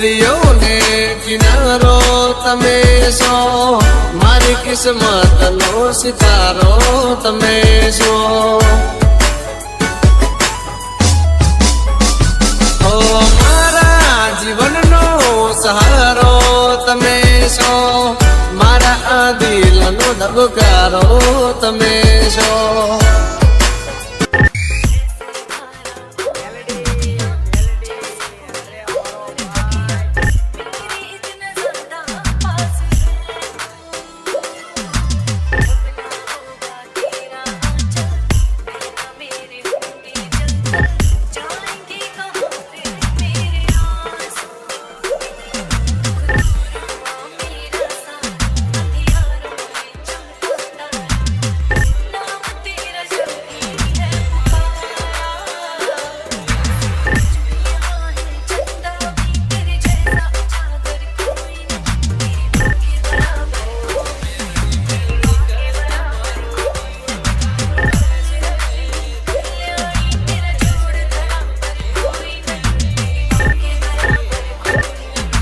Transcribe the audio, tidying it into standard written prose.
દરિયો ને કિનારો તમે છો, મારી કિસ્મત નો સિતારો તમે છો. ઓ મારા જીવનનો સહારો તમે છો, મારા દિલનો ધબકારો તમે